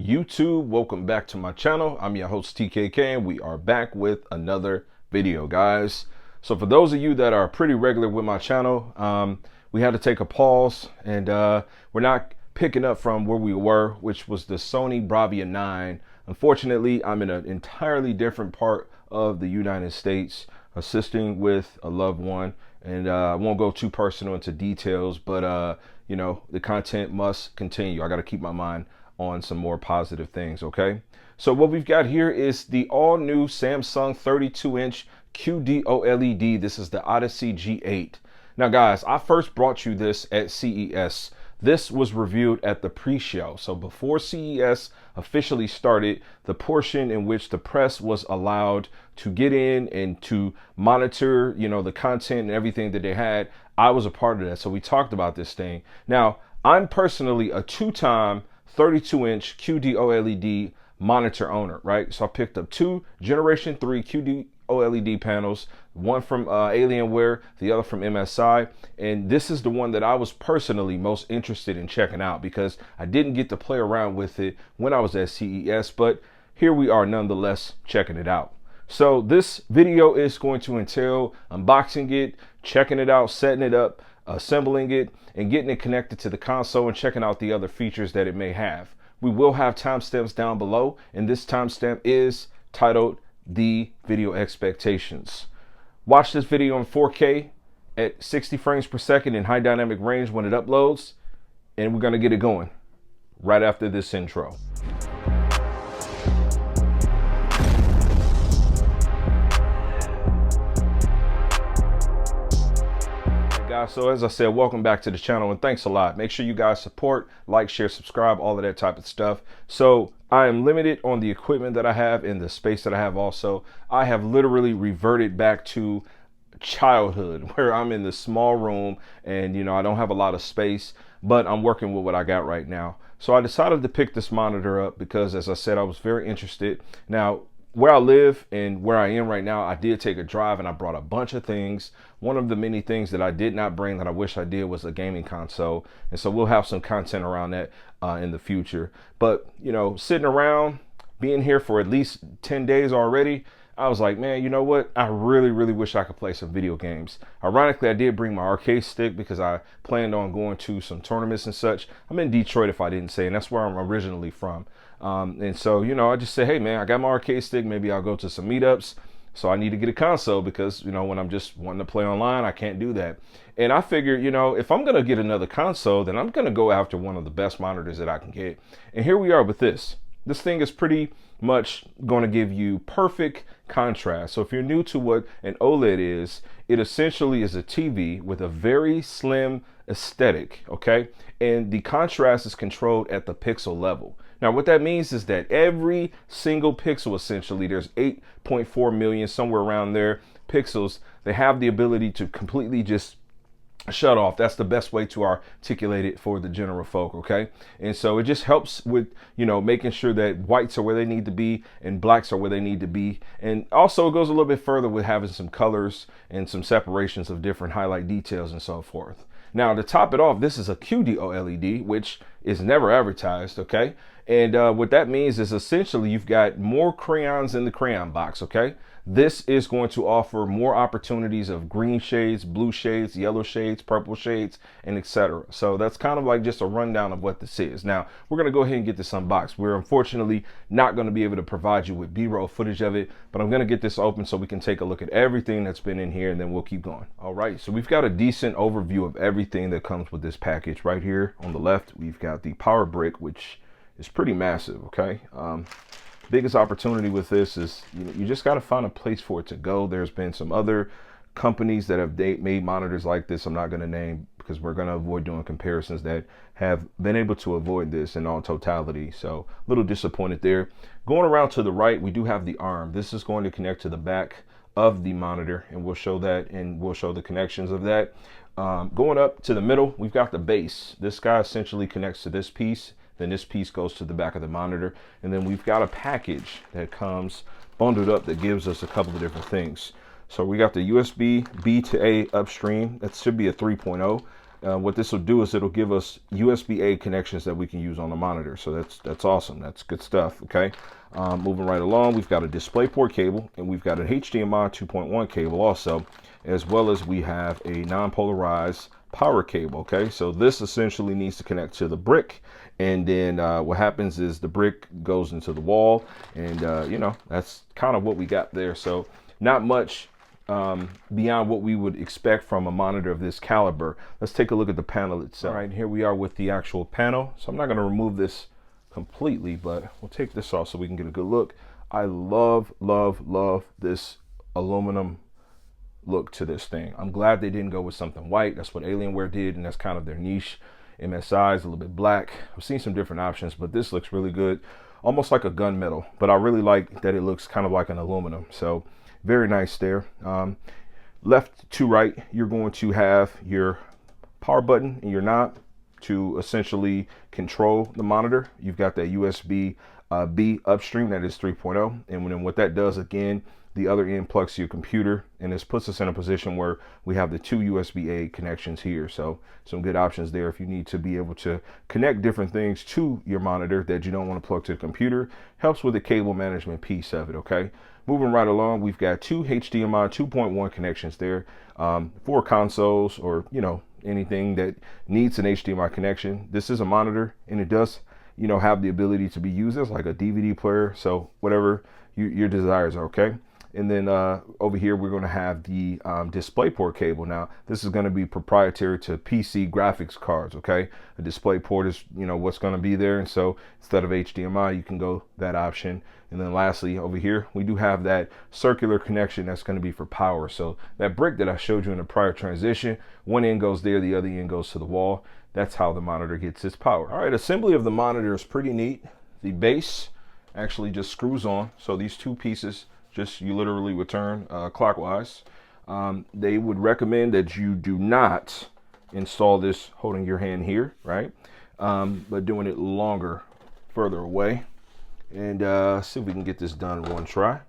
YouTube? Welcome back to my channel. I'm your host TKK, and we are back with another video, guys. So for those of you that are pretty regular with my channel, we had to take a pause, and we're not picking up from where we were, which was the Sony Bravia 9. Unfortunately, I'm in an entirely different part of the United States assisting with a loved one, and I won't go too personal into details, but you know, the content must continue. I got to keep my mind on some more positive things. Okay, so what we've got here is the all new Samsung 32-inch QD-OLED. This is the Odyssey G8. Now guys, I first brought you this at CES. This was reviewed at the pre-show. So before CES officially started, the portion in which the press was allowed to get in and to monitor, you know, the content and everything that they had, I was a part of that. So we talked about this thing. Now, I'm personally a two-time 32-inch QD-OLED monitor owner, right? So I picked up two Generation 3 QD-OLED panels, one from Alienware, the other from MSI. And this is the one that I was personally most interested in checking out because I didn't get to play around with it when I was at CES, but here we are nonetheless checking it out. So this video is going to entail unboxing it, checking it out, setting it up, assembling it, and getting it connected to the console and checking out the other features that it may have. We will have timestamps down below, and this timestamp is titled The Video Expectations. Watch this video in 4K at 60 frames per second in high dynamic range when it uploads, and we're gonna get it going right after this intro. Guys, so as I said, welcome back to the channel, and thanks a lot. Make sure you guys support, like, share, subscribe, all of that type of stuff. So I am limited on the equipment that I have and the space that I have. Also, I have literally reverted back to childhood where I'm in this small room and, you know, I don't have a lot of space, but I'm working with what I got right now. So I decided to pick this monitor up because, as I said, I was very interested. Now, where I live and where I am right now, I did take a drive and I brought a bunch of things. One of the many things that I did not bring that I wish I did was a gaming console. And so we'll have some content around that in the future. But, you know, sitting around, being here for at least 10 days already, I was like, man, you know what? I really, really wish I could play some video games. Ironically, I did bring my arcade stick because I planned on going to some tournaments and such. I'm in Detroit, if I didn't say, and that's where I'm originally from. And so, you know, I just say, hey, man, I got my arcade stick. Maybe I'll go to some meetups. So I need to get a console because, you know, when I'm just wanting to play online, I can't do that. And I figured, you know, if I'm going to get another console, then I'm going to go after one of the best monitors that I can get. And here we are with this. This thing is pretty much going to give you perfect contrast. So if you're new to what an OLED is, it essentially is a TV with a very slim aesthetic, okay? And the contrast is controlled at the pixel level. Now, what that means is that every single pixel, essentially, there's 8.4 million, somewhere around there, pixels, they have the ability to completely just shut off. That's the best way to articulate it for the general folk, okay? And so it just helps with, you know, making sure that whites are where they need to be and blacks are where they need to be. And also it goes a little bit further with having some colors and some separations of different highlight details and so forth. Now, to top it off, this is a QD-OLED, which is never advertised, okay? And what that means is essentially you've got more crayons in the crayon box, okay? This is going to offer more opportunities of green shades, blue shades, yellow shades, purple shades, and etc. So that's kind of like just a rundown of what this is. Now, we're going to go ahead and get this unboxed. We're unfortunately not going to be able to provide you with B-roll footage of it, but I'm going to get this open so we can take a look at everything that's been in here, and then we'll keep going. All right, so we've got a decent overview of everything that comes with this package. Right here on the left, we've got the power brick, which is pretty massive, okay? Biggest opportunity with this is you just got to find a place for it to go. There's been some other companies that have made monitors like this. I'm not going to name because we're going to avoid doing comparisons that have been able to avoid this in all totality. So a little disappointed there. Going around to the right, we do have the arm. This is going to connect to the back of the monitor, and we'll show that, and we'll show the connections of that. Going up to the middle, we've got the base. This guy essentially connects to this piece. Then this piece goes to the back of the monitor. And then we've got a package that comes bundled up that gives us a couple of different things. So we got the USB B to A upstream. That should be a 3.0. what this will do is it'll give us USB-A connections that we can use on the monitor. So that's awesome. That's good stuff. Okay. Moving right along, we've got a DisplayPort cable, and we've got an HDMI 2.1 cable also, as well as we have a non-polarized power cable. Okay, so this essentially needs to connect to the brick, and then what happens is the brick goes into the wall, and you know, that's kind of what we got there. So not much beyond what we would expect from a monitor of this caliber. Let's take a look at the panel itself. All right, here we are with the actual panel. So I'm not going to remove this completely, but we'll take this off so we can get a good look. I love this aluminum look to this thing. I'm glad they didn't go with something white. That's what Alienware did, and that's kind of their niche. MSI is a little bit black. I've seen some different options, but this looks really good, almost like a gunmetal, but I really like that it looks kind of like an aluminum. So very nice there. Left to right, you're going to have your power button and your knob to essentially control the monitor. You've got that USB B upstream, that is 3.0, and then what that does, again, the other end plugs to your computer, and this puts us in a position where we have the two USB-A connections here. So some good options there if you need to be able to connect different things to your monitor that you don't want to plug to the computer. Helps with the cable management piece of it. Okay, moving right along, we've got two HDMI 2.1 connections there for consoles, or you know, anything that needs an HDMI connection. This is a monitor, and it does, you know, have the ability to be used as like a DVD player. So whatever your desires are. Okay. And then over here, we're going to have the DisplayPort cable. Now, this is going to be proprietary to PC graphics cards, okay? A DisplayPort is, you know, what's going to be there. And so instead of HDMI, you can go that option. And then lastly, over here, we do have that circular connection that's going to be for power. So that brick that I showed you in the prior transition, one end goes there, the other end goes to the wall. That's how the monitor gets its power. All right, assembly of the monitor is pretty neat. The base actually just screws on. So these two pieces, just you literally would turn clockwise. They would recommend that you do not install this holding your hand here, right? But doing it longer, further away. And see if we can get this done in one try.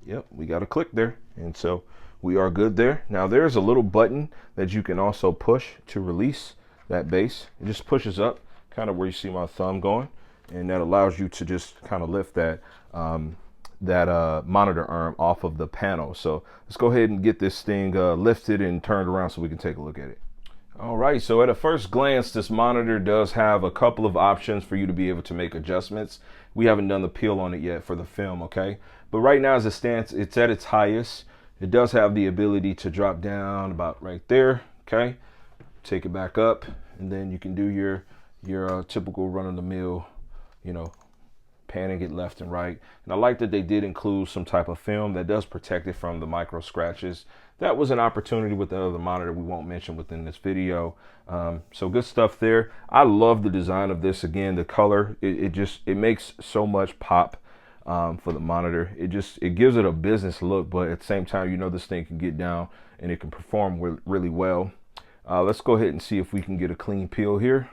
Yep, we got a click there. And so we are good there. Now there's a little button that you can also push to release that base. It just pushes up, kind of where you see my thumb going. And that allows you to just kind of lift that monitor arm off of the panel. So let's go ahead and get this thing lifted and turned around so we can take a look at it. All right, so at a first glance, this monitor does have a couple of options for you to be able to make adjustments. We haven't done the peel on it yet for the film, okay? But right now, as it stands, it's at its highest. It does have the ability to drop down about right there, okay? Take it back up, and then you can do your typical run-of-the-mill, you know, panning it left and right. And I like that they did include some type of film that does protect it from the micro scratches. That was an opportunity with the other monitor we won't mention within this video. So good stuff there. I love the design of this. Again, the color, it makes so much pop for the monitor. It gives it a business look, but at the same time, you know, this thing can get down and it can perform really well. Let's go ahead and see if we can get a clean peel here.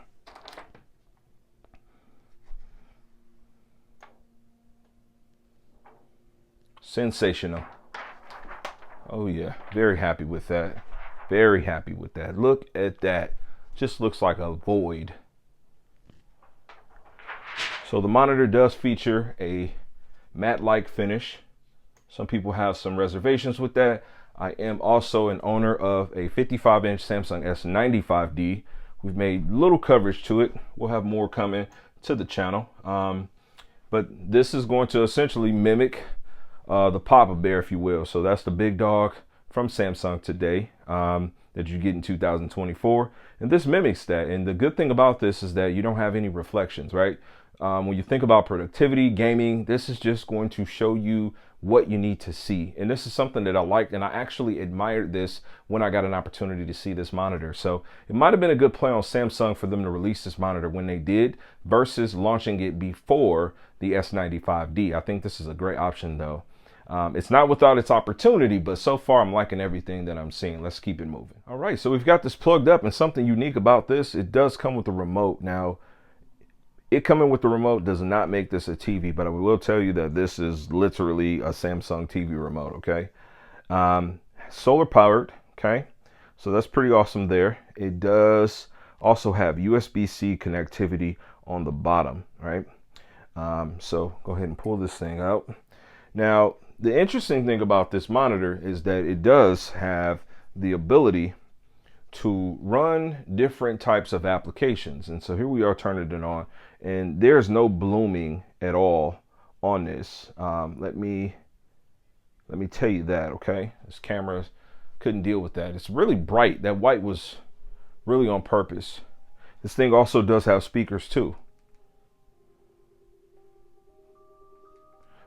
Sensational. Oh yeah, very happy with that. Very happy with that. Look at that. Just looks like a void. So the monitor does feature a matte-like finish. Some people have some reservations with that. I am also an owner of a 55-inch Samsung S95D. We've made little coverage to it. We'll have more coming to the channel. But this is going to essentially mimic the Papa Bear, if you will. So that's the big dog from Samsung today that you get in 2024. And this mimics that. And the good thing about this is that you don't have any reflections, right? When you think about productivity, gaming, this is just going to show you what you need to see. And this is something that I liked, and I actually admired this when I got an opportunity to see this monitor. So it might have been a good play on Samsung for them to release this monitor when they did versus launching it before the S95D. I think this is a great option though. It's not without its opportunity, but so far I'm liking everything that I'm seeing. Let's keep it moving. All right, so we've got this plugged up, and something unique about this, it does come with a remote. Now, it coming with the remote does not make this a TV, but I will tell you that this is literally a Samsung TV remote, okay? solar powered. Okay, so that's pretty awesome there. It does also have USB-C connectivity on the bottom, right? So go ahead and pull this thing out. Now, the interesting thing about this monitor is that it does have the ability to run different types of applications. And so here we are turning it on, and there's no blooming at all on this. Let me tell you that, okay? This camera couldn't deal with that. It's really bright. That white was really on purpose. This thing also does have speakers too.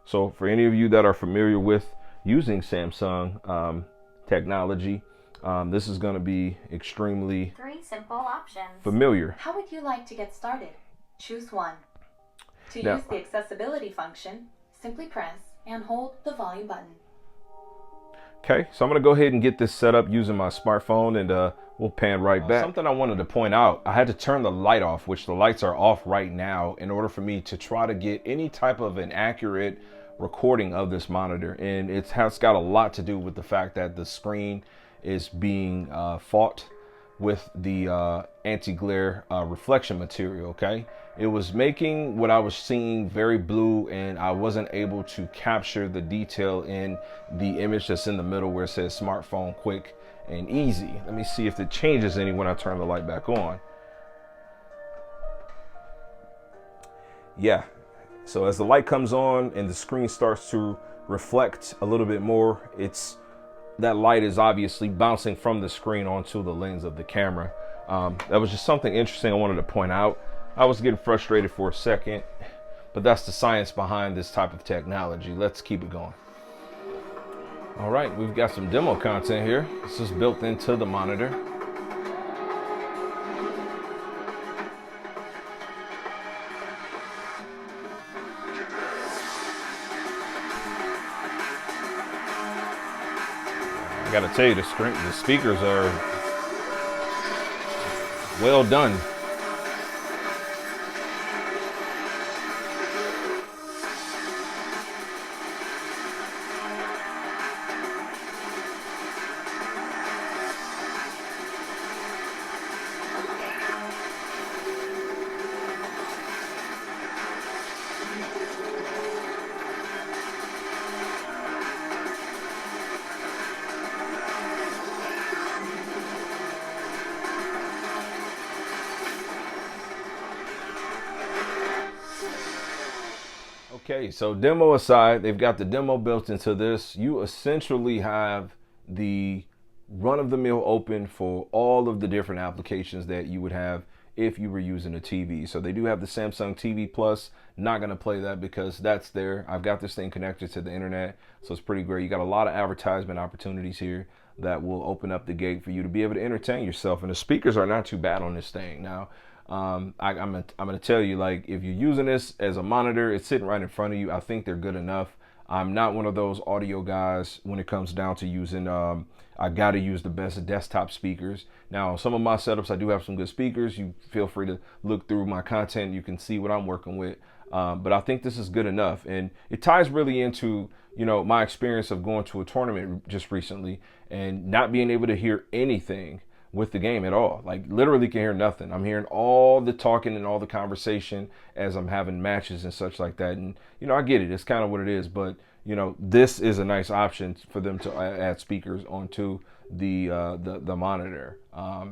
So for any of you that are familiar with using Samsung technology, this is going to be extremely 3 simple options. familiar. How would you like to get started? Choose one. To Now, use the accessibility function, simply press and hold the volume button. Okay, so I'm going to go ahead and get this set up using my smartphone, and we'll pan right back. Something I wanted to point out, I had to turn the light off, which the lights are off right now, in order for me to try to get any type of an accurate recording of this monitor. And it has got a lot to do with the fact that the screen is being fought with the anti-glare reflection material. Okay, it was making what I was seeing very blue, and I wasn't able to capture the detail in the image that's in the middle where it says smartphone quick and easy. Let me see if it changes any when I turn the light back on. Yeah, so as the light comes on and the screen starts to reflect a little bit more, that light is obviously bouncing from the screen onto the lens of the camera. That was just something interesting I wanted to point out. I was getting frustrated for a second, but that's the science behind this type of technology. Let's keep it going. All right, we've got some demo content here. This is built into the monitor. I gotta tell you, the speakers are well done. Okay, so demo aside, they've got the demo built into this. You essentially have the run-of-the-mill open for all of the different applications that you would have if you were using a TV. So they do have the Samsung TV Plus. Not going to play that because that's there. I've got this thing connected to the internet, so it's pretty great. You got a lot of advertisement opportunities here that will open up the gate for you to be able to entertain yourself. And the speakers are not too bad on this thing. Now, I'm gonna tell you, like, if you're using this as a monitor, it's sitting right in front of you. I think they're good enough. I'm not one of those audio guys when it comes down to using. I gotta use the best desktop speakers. Now, some of my setups, I do have some good speakers. You feel free to look through my content. You can see what I'm working with. But I think this is good enough, and it ties really into, you know, my experience of going to a tournament just recently and not being able to hear anything with the game at all. Like, literally can hear nothing. I'm hearing all the talking and all the conversation as I'm having matches and such like that. And, you know, I get it. It's kind of what it is. But, you know, this is a nice option for them to add speakers onto the monitor.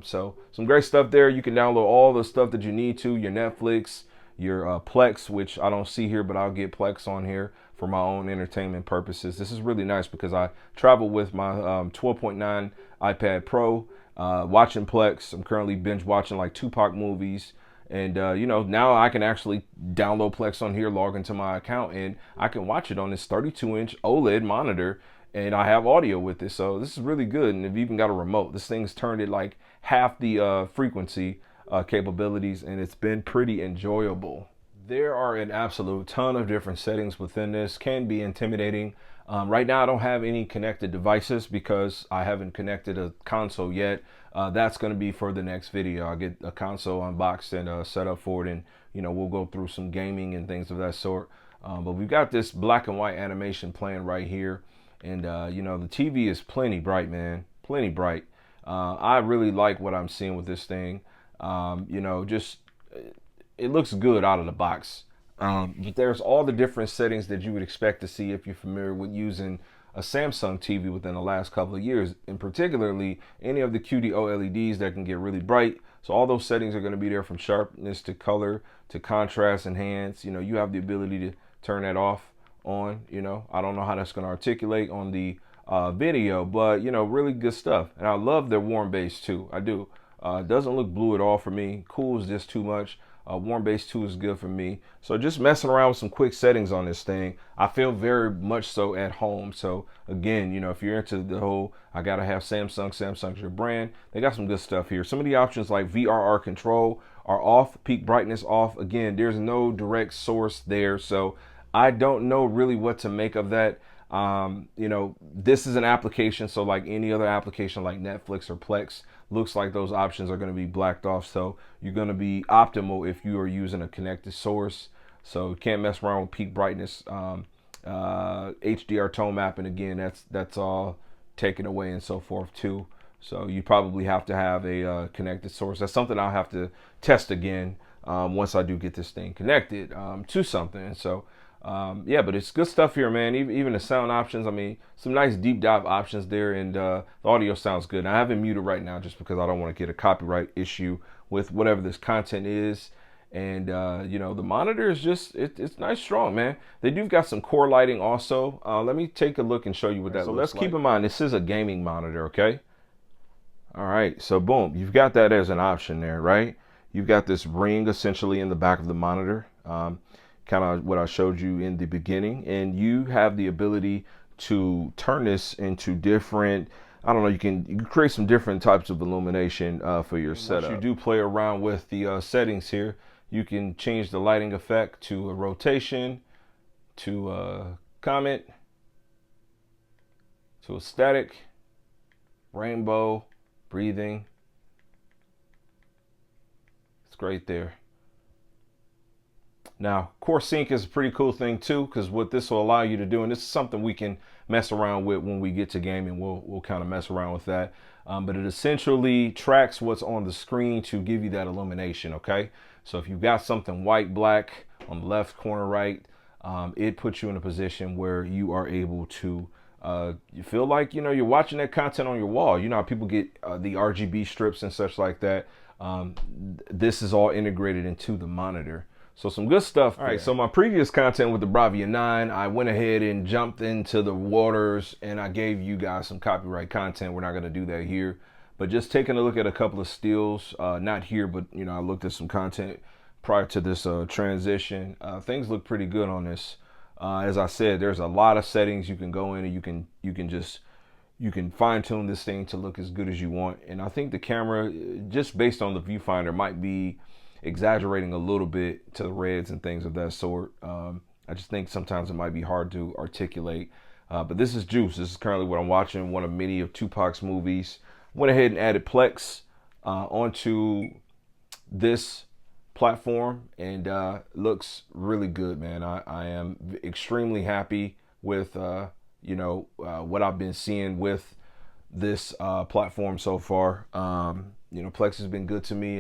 So some great stuff there. You can download all the stuff that you need to, your Netflix, your Plex, which I don't see here, but I'll get Plex on here for my own entertainment purposes. This is really nice because I travel with my 12.9 iPad Pro. Watching Plex. I'm currently binge watching like Tupac movies, and you know, now I can actually download Plex on here, log into my account, and I can watch it on this 32-inch OLED monitor, and I have audio with it. So this is really good, and I've even got a remote. This thing's turned at like half the frequency capabilities, and it's been pretty enjoyable. There are an absolute ton of different settings within this. Can be intimidating. Right now I don't have any connected devices because I haven't connected a console yet. That's going to be for the next video. I'll get a console unboxed and set up for it, and, you know, we'll go through some gaming and things of that sort. But we've got this black and white animation playing right here, And you know, the TV is plenty bright, man, plenty bright. I really like what I'm seeing with this thing. You know, just it looks good out of the box. But there's all the different settings that you would expect to see if you're familiar with using a Samsung TV within the last couple of years, and particularly any of the QD-OLEDs that can get really bright. So all those settings are going to be there, from sharpness to color to contrast, enhance. You know, you have the ability to turn that off, on. You know, I don't know how that's going to articulate on the video, but you know, really good stuff. And I love their warm base too. I do. It doesn't look blue at all for me. Cool is just too much. Warm base 2 is good for me. So just messing around with some quick settings on this thing, I feel very much so at home. So again, you know, if you're into the whole, I gotta have Samsung, Samsung's your brand, they got some good stuff here. Some of the options like VRR control are off, peak brightness off. Again, there's no direct source there, so I don't know really what to make of that. You know, this is an application, so like any other application like Netflix or Plex, looks like those options are going to be blacked off. So you're going to be optimal if you are using a connected source. So you can't mess around with peak brightness. HDR tone mapping, again, that's all taken away and so forth too. So you probably have to have a connected source. That's something I'll have to test again once I do get this thing connected to something. So yeah, but it's good stuff here, man. Even the sound options, I mean, some nice deep dive options there, and the audio sounds good. Now, I have it muted right now just because I don't want to get a copyright issue with whatever this content is. And you know, the monitor is just it's nice, strong, man. They do got some core lighting also. Let me take a look and show you what that looks like. So let's keep in mind, this is a gaming monitor, okay? All right, so boom, you've got that as an option there, right? You've got this ring essentially in the back of the monitor. Kind of what I showed you in the beginning, and you have the ability to turn this into different, I don't know, you can create some different types of illumination for your setup. Once you do play around with the settings here, you can change the lighting effect to a rotation, to a comet, to a static, rainbow, breathing. It's great there. Now, Core Sync is a pretty cool thing too, because what this will allow you to do, and this is something we can mess around with when we get to gaming, we'll kind of mess around with that. But it essentially tracks what's on the screen to give you that illumination, okay? So if you've got something white, black on the left corner, right, it puts you in a position where you are able to, you feel like, you know, you're watching that content on your wall. You know how people get the RGB strips and such like that. This is all integrated into the monitor. So some good stuff. All right, so my previous content with the Bravia 9, I went ahead and jumped into the waters and I gave you guys some copyright content. We're not gonna do that here, but just taking a look at a couple of stills, not here, but you know, I looked at some content prior to this transition. Things look pretty good on this. As I said, there's a lot of settings you can go in and you can fine tune this thing to look as good as you want. And I think the camera, just based on the viewfinder, might be exaggerating a little bit to the reds and things of that sort. I just think sometimes it might be hard to articulate, but this is juice. This is currently what I'm watching, one of many of Tupac's movies. Went ahead and added Plex onto this platform, and looks really good, man. I am extremely happy with you know, what I've been seeing with this platform so far. You know, Plex has been good to me,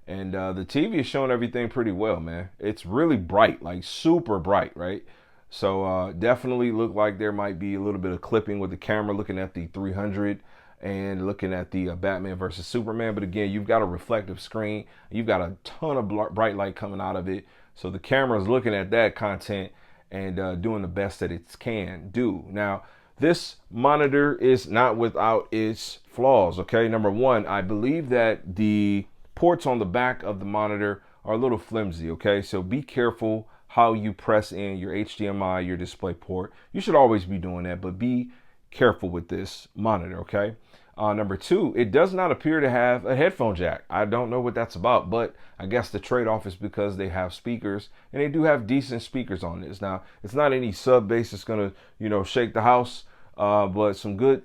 and the TV is showing everything pretty well, man. It's really bright, like super bright, right? So definitely look like there might be a little bit of clipping with the camera, looking at the 300 and looking at the Batman versus Superman. But again, you've got a reflective screen. You've got a ton of bright light coming out of it. So the camera is looking at that content and doing the best that it can do. Now, this monitor is not without its flaws, okay? Number one, I believe that the ports on the back of the monitor are a little flimsy, okay? So be careful how you press in your HDMI, your display port. You should always be doing that, but be careful with this monitor, okay? Number two, it does not appear to have a headphone jack. I don't know what that's about, but I guess the trade-off is because they have speakers, and they do have decent speakers on this. Now, it's not any sub bass that's gonna, you know, shake the house, but some good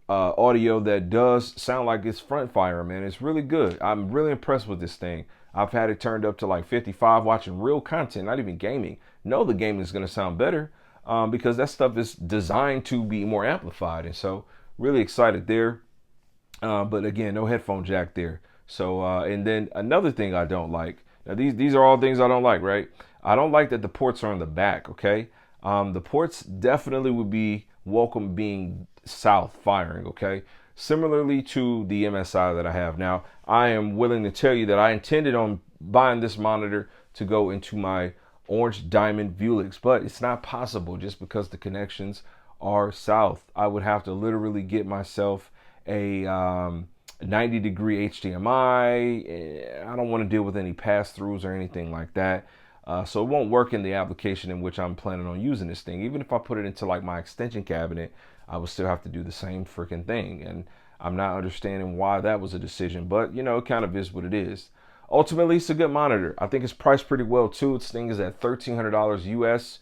audio that does sound like it's front firing, man. It's really good. I'm really impressed with this thing. I've had it turned up to like 55 watching real content, not even gaming. No, the gaming is going to sound better. because that stuff is designed to be more amplified. And so really excited there. But again, no headphone jack there. So, and then another thing I don't like, now these are all things I don't like, right? I don't like that the ports are on the back, okay? The ports definitely would be welcome being south firing, okay? Similarly to the MSI that I have. Now, I am willing to tell you that I intended on buying this monitor to go into my orange diamond Vuelix, but it's not possible just because the connections are south. I would have to literally get myself a 90-degree HDMI. I don't want to deal with any pass-throughs or anything like that. So it won't work in the application in which I'm planning on using this thing. Even if I put it into like my extension cabinet, I would still have to do the same freaking thing. And I'm not understanding why that was a decision, but you know, it kind of is what it is. Ultimately, it's a good monitor. I think it's priced pretty well too. This thing is at $1,300 US.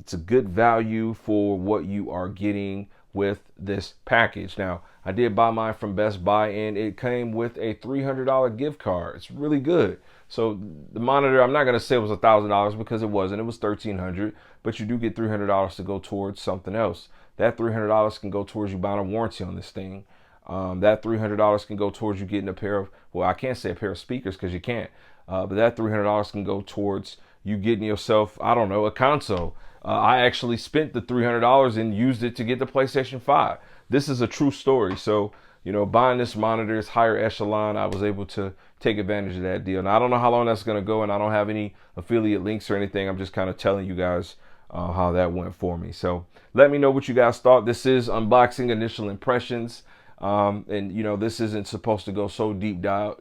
It's a good value for what you are getting with this package. Now, I did buy mine from Best Buy and it came with a $300 gift card. It's really good. So the monitor, I'm not going to say it was $1,000 because it wasn't. It was $1,300, but you do get $300 to go towards something else. That $300 can go towards you buying a warranty on this thing. That $300 can go towards you getting a pair of, well, I can't say a pair of speakers because you can't, but that $300 can go towards you getting yourself, I don't know, a console. I actually spent the $300 and used it to get the PlayStation 5. This is a true story. So, you know, buying this monitor is higher echelon. I was able to take advantage of that deal. Now, I don't know how long that's going to go, and I don't have any affiliate links or anything. I'm just kind of telling you guys how that went for me. So let me know what you guys thought. This is unboxing initial impressions. And you know, this isn't supposed to go so deep dive,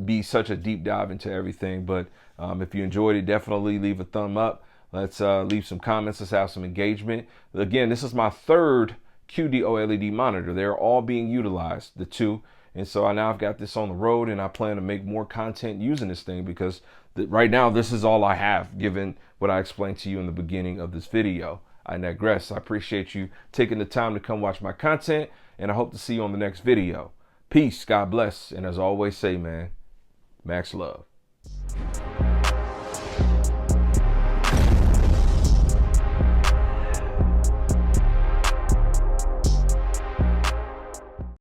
be such a deep dive into everything. But if you enjoyed it, definitely leave a thumb up. Let's leave some comments. Let's have some engagement. Again, this is my third QD-OLED monitor. They're all being utilized, the two. And so I've got this on the road, and I plan to make more content using this thing because right now this is all I have, given what I explained to you in the beginning of this video. I digress. I appreciate you taking the time to come watch my content, and I hope to see you on the next video. Peace, God bless, and as I always say, man, max love.